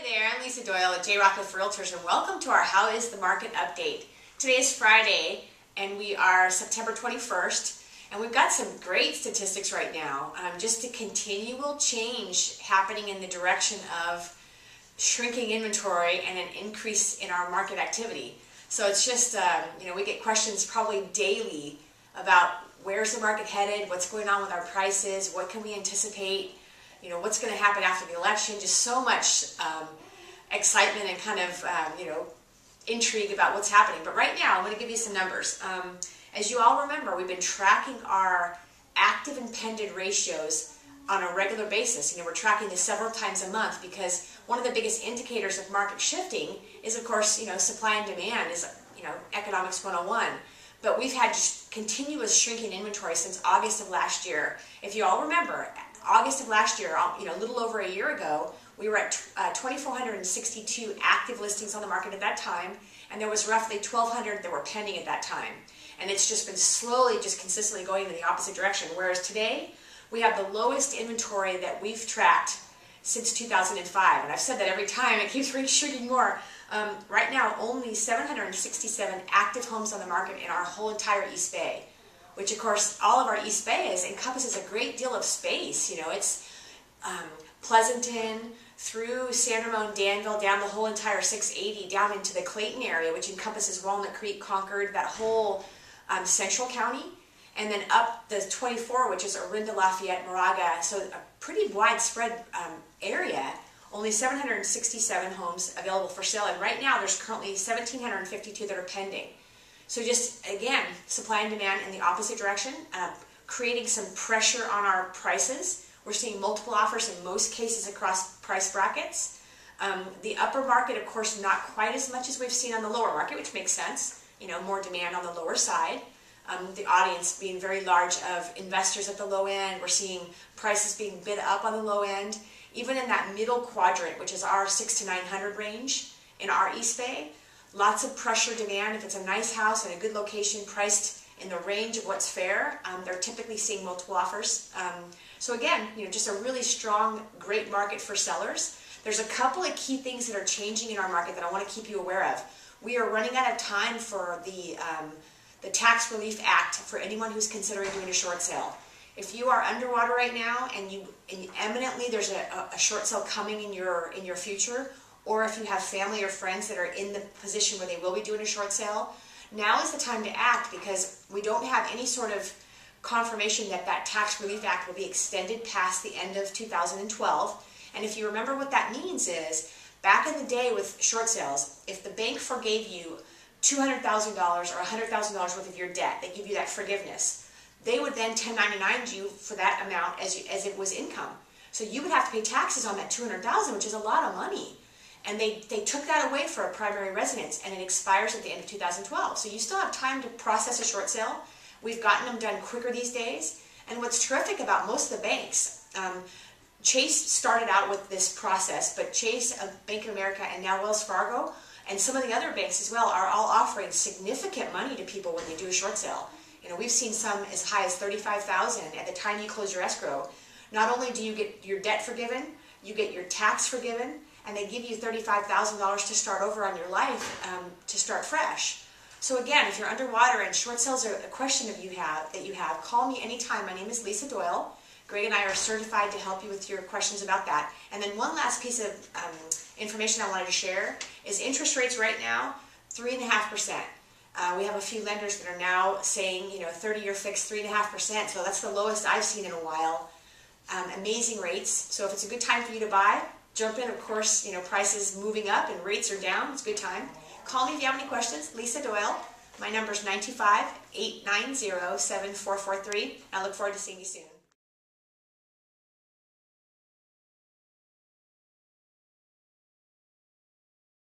Hi there, I'm Lisa Doyle at Rockcliff Realtors and welcome to our How is the Market update. Today is Friday and we are September 21st and we've got some great statistics right now. Just a continual change happening in the direction of shrinking inventory and an increase in our market activity. So it's just, we get questions probably daily about where's the market headed, what's going on with our prices, what can we anticipate, what's going to happen after the election. Just so much excitement and kind of, intrigue about what's happening. But right now, I'm going to give you some numbers. As you all remember, we've been tracking our active and pending ratios on a regular basis. We're tracking this several times a month because one of the biggest indicators of market shifting is, of course, supply and demand is, economics 101. But we've had just continuous shrinking inventory since August of last year. If you all remember, August of last year, a little over a year ago, we were at 2,462 active listings on the market at that time, and there was roughly 1,200 that were pending at that time. And it's just been slowly, just consistently going in the opposite direction. Whereas today, we have the lowest inventory that we've tracked since 2005. And I've said that every time, it keeps shrinking more. Right now, only 767 active homes on the market in our whole entire East Bay, which of course, all of our East Bay encompasses a great deal of space. It's Pleasanton through San Ramon, Danville, down the whole entire 680, down into the Clayton area, which encompasses Walnut Creek, Concord, that whole central county, and then up the 24, which is Orinda, Lafayette, Moraga, so a pretty widespread area. Only 767 homes available for sale, and right now there's currently 1,752 that are pending. So just, again, supply and demand in the opposite direction, creating some pressure on our prices. We're seeing multiple offers in most cases across price brackets. The upper market, of course, not quite as much as we've seen on the lower market, which makes sense. More demand on the lower side. The audience being very large of investors at the low end. We're seeing prices being bid up on the low end. Even in that middle quadrant, which is our 600 to 900 range in our East Bay, lots of pressure demand. If it's a nice house in a good location priced in the range of what's fair, they're typically seeing multiple offers. So again, just a really strong, great market for sellers. There's a couple of key things that are changing in our market that I want to keep you aware of. We are running out of time for the Tax Relief Act for anyone who's considering doing a short sale. If you are underwater right now and imminently there's a short sale coming in your future, or if you have family or friends that are in the position where they will be doing a short sale, now is the time to act, because we don't have any sort of confirmation that Tax Relief Act will be extended past the end of 2012. And if you remember, what that means is, back in the day with short sales, if the bank forgave you $200,000 or $100,000 worth of your debt, they give you that forgiveness, they would then 1099 you for that amount as it was income. So you would have to pay taxes on that $200,000, which is a lot of money. And they took that away for a primary residence, and it expires at the end of 2012. So you still have time to process a short sale. We've gotten them done quicker these days. And what's terrific about most of the banks, Chase started out with this process, but Chase, Bank of America, and now Wells Fargo, and some of the other banks as well, are all offering significant money to people when they do a short sale. We've seen some as high as $35,000 at the time you close your escrow. Not only do you get your debt forgiven, you get your tax forgiven, and they give you $35,000 to start over on your life, to start fresh. So again, if you're underwater and short sales are a question that you have, call me anytime. My name is Lisa Doyle. Greg and I are certified to help you with your questions about that. And then one last piece of information I wanted to share is interest rates right now, 3.5%. We have a few lenders that are now saying, 30-year fixed, 3.5%. So that's the lowest I've seen in a while. Amazing rates. So if it's a good time for you to buy, jump in. Of course, prices moving up and rates are down. It's a good time. Call me if you have any questions. Lisa Doyle. My number is 925-890-7443. I look forward to seeing you soon.